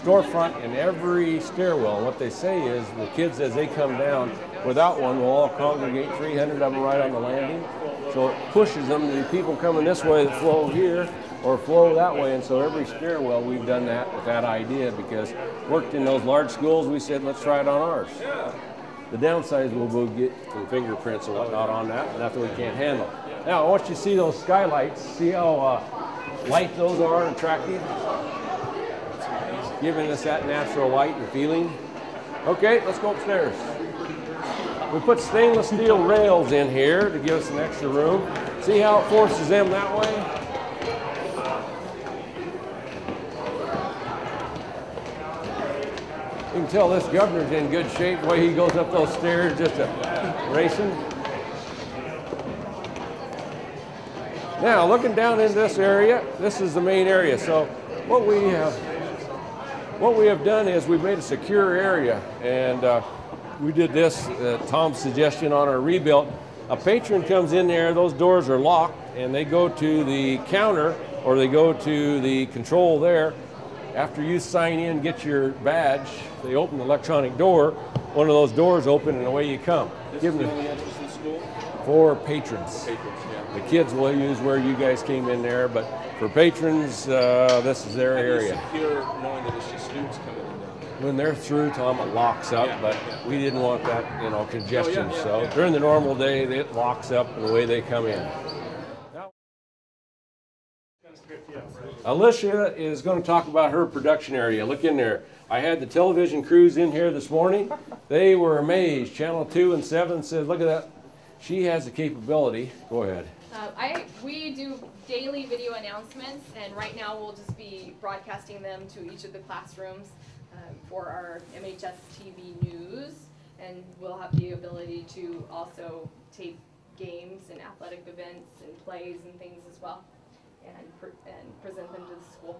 storefront in every stairwell. What they say is the kids, as they come down without one, will all congregate, 300 of them right on the landing. So it pushes them, the people coming this way that flow here or flow that way. And so every stairwell, we've done that with that idea, because worked in those large schools, we said, let's try it on ours. The downside is we'll get some fingerprints and whatnot on that, and that's what we can't handle. Now, I want you to see those skylights. See how light those are and attractive? Giving us that natural light and feeling. Okay, let's go upstairs. We put stainless steel rails in here to give us an extra room. See how it forces them that way? You can tell this governor's in good shape, the way he goes up those stairs, just racing. Now, looking down into this area, this is the main area. So what we have done is we've made a secure area, and we did this, Tom's suggestion on our rebuild. A patron comes in there, those doors are locked, and they go to the counter or they go to the control there. After you sign in, get your badge, they open the electronic door, one of those doors open and away you come. This is the only entrance to the school? For patrons. Patrons, yeah. The kids will use where you guys came in there, but for patrons, this is their area. Secure knowing that it's just students coming in down there. When they're through, Tom, it locks up, but we didn't want that, congestion. So during the normal day, it locks up and the way they come in. Alicia is going to talk about her production area. Look in there. I had the television crews in here this morning. They were amazed. Channel 2 and 7 said, look at that. She has the capability. Go ahead. We do daily video announcements, and right now we'll just be broadcasting them to each of the classrooms for our MHS TV news, and we'll have the ability to also tape games and athletic events and plays and things as well, and present them to the school.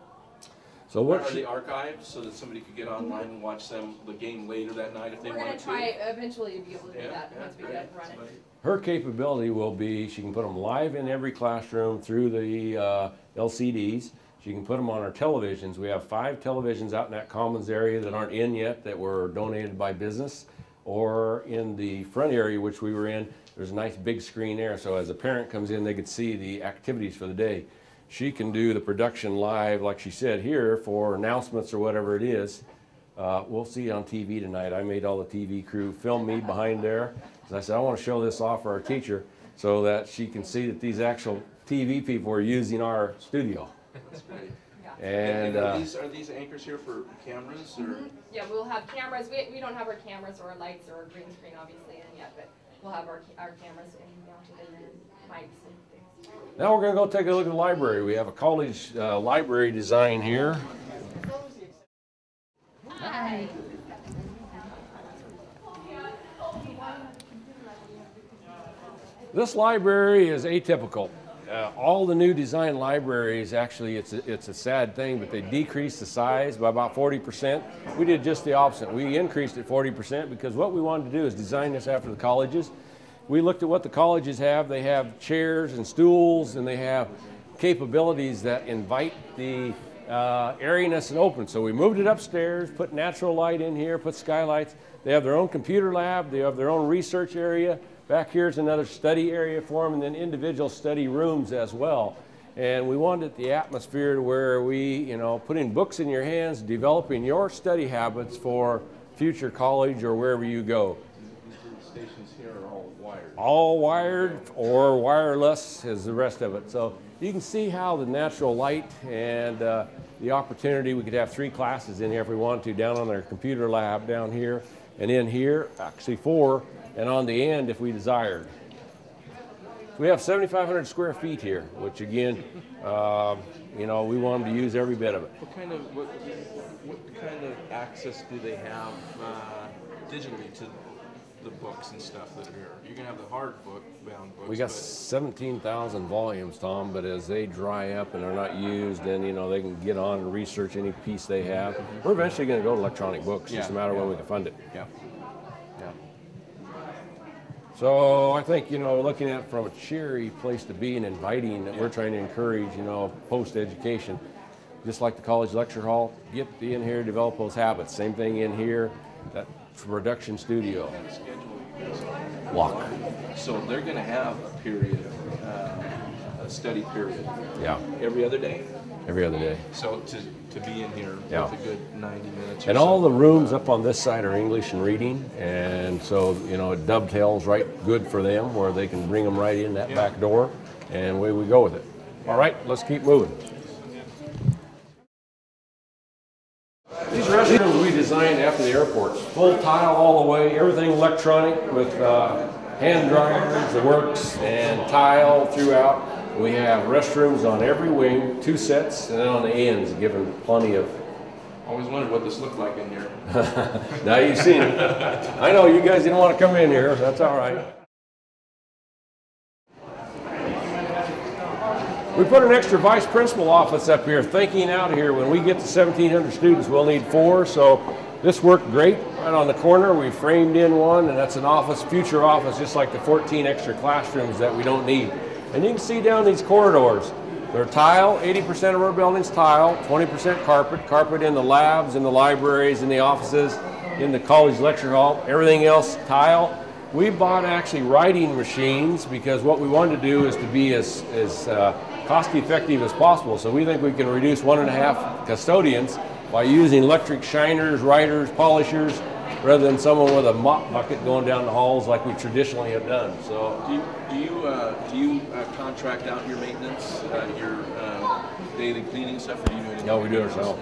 So what are they archived so that somebody could get online and watch the game later that night if they wanted to? We're going to try eventually to be able to do that once we get run it. Her capability will be she can put them live in every classroom through the LCDs. She can put them on our televisions. We have 5 televisions out in that commons area that aren't in yet, that were donated by business, or in the front area which we were in. There's a nice big screen there, so as a parent comes in, they could see the activities for the day. She can do the production live, like she said here, for announcements or whatever it is. We'll see it on TV tonight. I made all the TV crew film me behind there. So I said, I want to show this off for our teacher so that she can see that these actual TV people are using our studio. That's great. And are these anchors here for cameras? Or? Yeah, we'll have cameras. We don't have our cameras or our lights or our green screen obviously in yet, but we'll have our cameras mounted and then mics and things. Now we're going to go take a look at the library. We have a college library design here. Hi. This library is atypical. All the new design libraries, actually, it's a sad thing, but they decreased the size by about 40%. We did just the opposite. We increased it 40% because what we wanted to do is design this after the colleges. We looked at what the colleges have. They have chairs and stools, and they have capabilities that invite the airiness and open. So we moved it upstairs, put natural light in here, put skylights. They have their own computer lab. They have their own research area. Back here is another study area for them, and then individual study rooms as well. And we wanted the atmosphere to where we, putting books in your hands, developing your study habits for future college or wherever you go. These stations here are all wired. All wired or wireless is the rest of it. So you can see how the natural light and the opportunity, we could have 3 classes in here if we wanted to, down on our computer lab down here, and in here, actually 4, and on the end if we desired. We have 7,500 square feet here, which again, we want them to use every bit of it. What kind of access do they have digitally to the books and stuff that are here? You're going to have the hardbound books. We got 17,000 volumes, Tom, but as they dry up and are not used, then they can get on and research any piece they have. We're eventually going to go to electronic books, just a matter of when we can fund it. Yeah. So I think, looking at it from a cheery place to be and inviting, that we're trying to encourage, post-education. just like the college lecture hall. Get in here, develop those habits. Same thing in here, that production studio. Block. So they're going to have a period, a study period. Yeah. Every other day. Every other day. So to be in here Yeah. with a good 90 minutes. And all the rooms up on this side are English and reading, and so it dovetails right good for them, where they can bring them right in that back door, and away we go with it. All right, let's keep moving. These restrooms we designed after the airports, full tile all the way, everything electronic with hand dryers, the works, and tile throughout. We have restrooms on every wing, 2 sets, and then on the ends, given plenty of. Always wondered what this looked like in here. Now you've seen it. I know you guys didn't want to come in here, so that's all right. We put an extra vice principal office up here, thinking out here. When we get to 1,700 students, we'll need 4. So this worked great. Right on the corner, we framed in one, and that's an office, future office, just like the 14 extra classrooms that we don't need. And you can see down these corridors. They're tile, 80% of our building's tile, 20% carpet. Carpet in the labs, in the libraries, in the offices, in the college lecture hall. Everything else tile. We bought actually writing machines because what we wanted to do is to be as cost effective as possible. So we think we can reduce 1.5 custodians by using electric shiners, writers, polishers, rather than someone with a mop bucket going down the halls like we traditionally have done. So, do you contract out your maintenance, your daily cleaning stuff, or do you do it? No, we do it ourselves.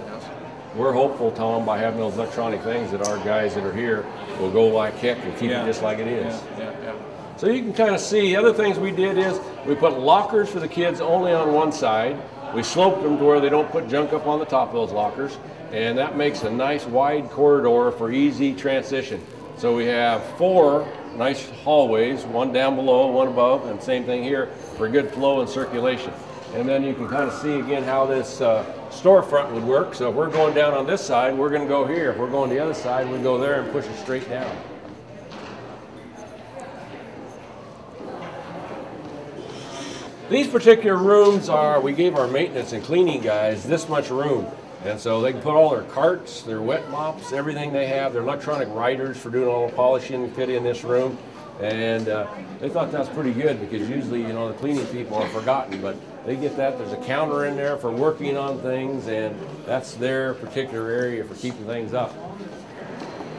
We're hopeful, Tom, by having those electronic things that our guys that are here will go like heck and keep it just like it is. Yeah. So you can kind of see, other things we did is we put lockers for the kids only on one side. We sloped them to where they don't put junk up on the top of those lockers, and that makes a nice wide corridor for easy transition. So we have 4 nice hallways, one down below, one above, and same thing here for good flow and circulation. And then you can kind of see again how this storefront would work. So if we're going down on this side, we're going to go here. If we're going the other side, we go there and push it straight down. These particular rooms we gave our maintenance and cleaning guys this much room. And so they can put all their carts, their wet mops, everything they have, their electronic writers for doing all the polishing fit in this room. And they thought that's pretty good because usually, the cleaning people are forgotten, but they get that. There's a counter in there for working on things, and that's their particular area for keeping things up.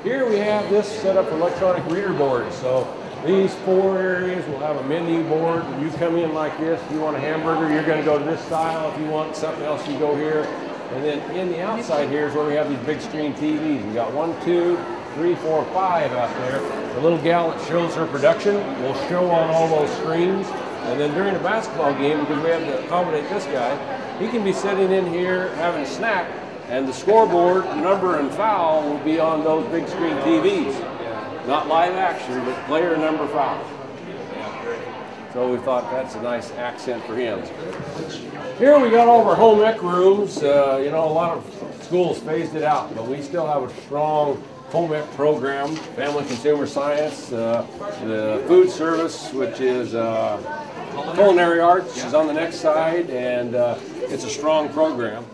Here we have this set up for electronic reader boards. So these 4 areas will have a menu board. You come in like this. If you want a hamburger, you're going to go to this style. If you want something else, you go here. And then in the outside here is where we have these big screen TVs. We got 1, 2, 3, 4, 5 out there. The little gal that shows her production will show on all those screens. And then during a basketball game, because we have to accommodate this guy, he can be sitting in here having a snack, and the scoreboard, number, and foul will be on those big screen TVs. Not live action, but player, number, foul. So we thought that's a nice accent for him. Here we got all of our home ec rooms. A lot of schools phased it out, but we still have a strong home ec program, family consumer science, the food service, which is culinary arts, is on the next side, and it's a strong program.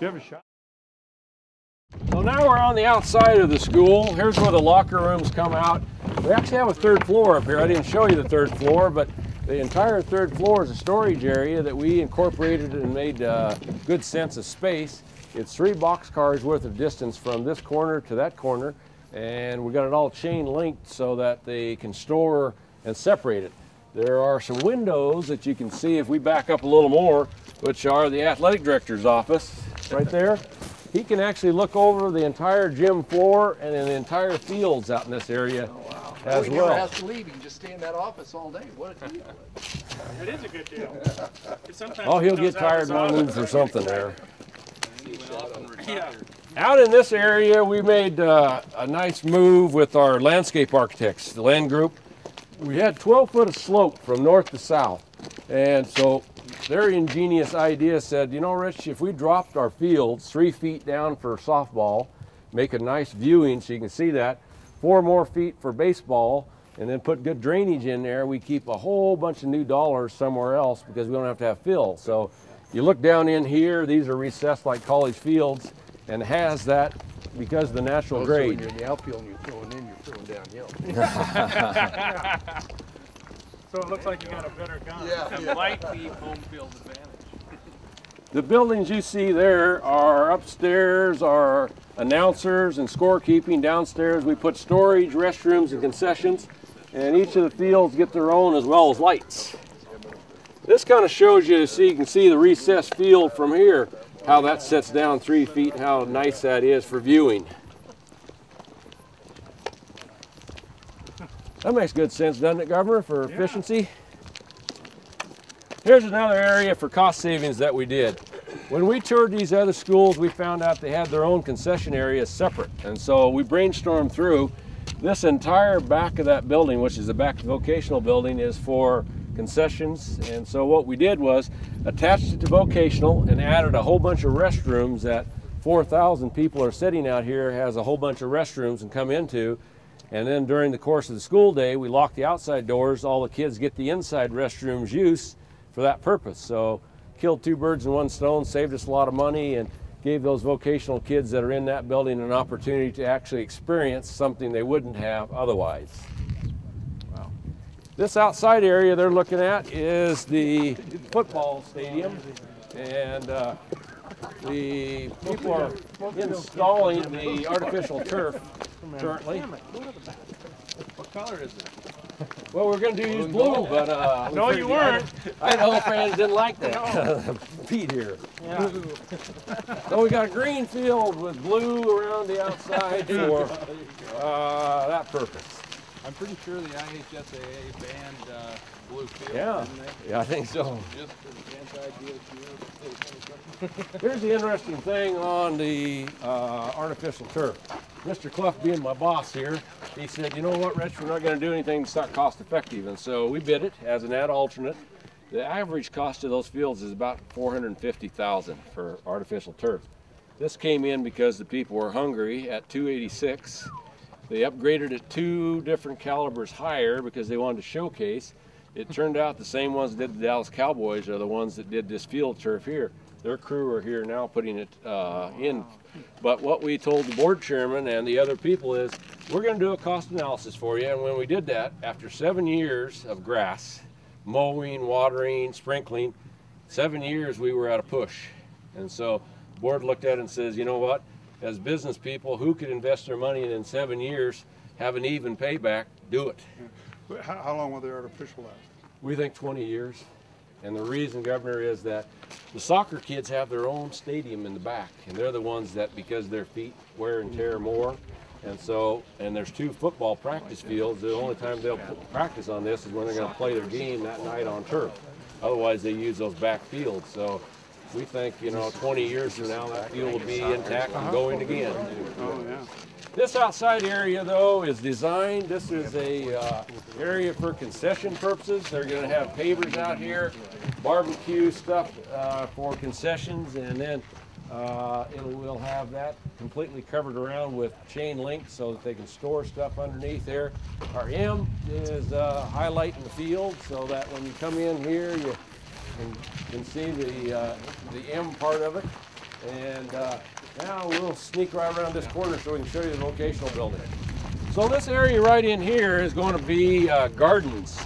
So now we're on the outside of the school. Here's where the locker rooms come out. We actually have a 3rd floor up here. I didn't show you the 3rd floor, but the entire 3rd floor is a storage area that we incorporated and made good sense of space. It's 3 boxcars worth of distance from this corner to that corner, and we got it all chain linked so that they can store and separate it. There are some windows that you can see if we back up a little more, which are the athletic director's office right there. He can actually look over the entire gym floor and then the entire fields out in this area as well. You never have to leave. You can just stay in that office all day. What a deal. It is a good deal. Oh, he'll get tired and want to move for something there. Yeah. Out in this area, we made a nice move with our landscape architects, the land group. We had 12 foot of slope from north to south. And so their ingenious idea said, Rich, if we dropped our fields 3 feet down for softball, make a nice viewing so you can see that, 4 more feet for baseball, and then put good drainage in there, we keep a whole bunch of new dollars somewhere else because we don't have to have fill. So You look down in here, these are recessed like college fields, and has that because of the natural So grade. when you're in the outfield and you're throwing downhill. So it looks like you got a better gun. Yeah. Might be home field advantage. The buildings you see there are upstairs, our announcers and scorekeeping. Downstairs we put storage, restrooms, and concessions, and each of the fields get their own as well as lights. This kind of shows you, so you can see the recessed field from here, how that sets down 3 feet and how nice that is for viewing. That makes good sense, doesn't it, Governor, for efficiency? Here's another area for cost savings that we did. When we toured these other schools, we found out they had their own concession areas separate. And so we brainstormed through this entire back of that building, which is the back of the vocational building, is for concessions. And so what we did was attached it to vocational and added a whole bunch of restrooms that 4,000 people are sitting out here, has a whole bunch of restrooms and come into. And then during the course of the school day, we lock the outside doors. All the kids get the inside restrooms use for that purpose. So killed 2 birds in 1 stone, saved us a lot of money, and gave those vocational kids that are in that building an opportunity to actually experience something they wouldn't have otherwise. Wow. This outside area they're looking at is the football stadium, and the people are installing the artificial turf currently. What color is it? Well, we're going to use blue, but No, you weren't. Idaho fans didn't like that. Pete here. Yeah. So we got a green field with blue around the outside for that purpose. I'm pretty sure the IHSAA banned blue field, Yeah, didn't they? yeah, I think so. Just for the anti-DOT. Here's the interesting thing on the artificial turf. Mr. Clough, being my boss here, he said, you know what, Rich, we're not going to do anything that's not cost effective. And so we bid it as an ad alternate. The average cost of those fields is about $450,000 for artificial turf. This came in because the people were hungry at $286. They upgraded it 2 different calibers higher because they wanted to showcase. It turned out the same ones that did the Dallas Cowboys are the ones that did this field turf here. Their crew are here now putting it in. But what we told the board chairman and the other people is, we're going to do a cost analysis for you. And when we did that, after 7 years of grass, mowing, watering, sprinkling, 7 years we were at a push. And so the board looked at it and says, you know what, as business people, who could invest their money and in 7 years have an even payback? Do it. How long will the artificial last? We think 20 years. And the reason, Governor, is that the soccer kids have their own stadium in the back, and they're the ones that, because their feet wear and tear more, and so, and there's 2 football practice fields. The only time they'll practice on this is when they're going to play their game that night on turf. Otherwise, they use those back fields. So we think, 20 years from now, that field will be intact and going again. Oh, yeah. This outside area, though, is designed. This is a area for concession purposes. They're going to have pavers out here, barbecue stuff for concessions, and then we'll have that completely covered around with chain link so that they can store stuff underneath there. Our M is highlighting the field so that when you come in here, you can see the M part of it. And now we'll sneak right around this corner so we can show you the vocational building. So this area right in here is going to be gardens.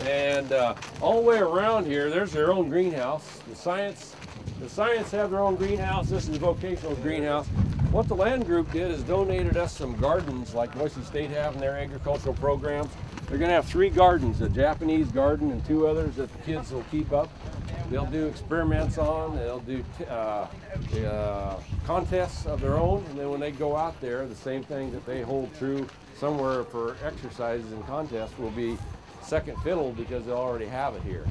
And all the way around here, there's their own greenhouse. The science have their own greenhouse. This is the vocational greenhouse. What the land group did is donated us some gardens like Boise State have in their agricultural programs. They're going to have 3 gardens, a Japanese garden and 2 others that the kids will keep up. They'll do experiments on, they'll do contests of their own, and then when they go out there, the same thing that they hold true somewhere for exercises and contests will be second fiddle because they'll already have it here.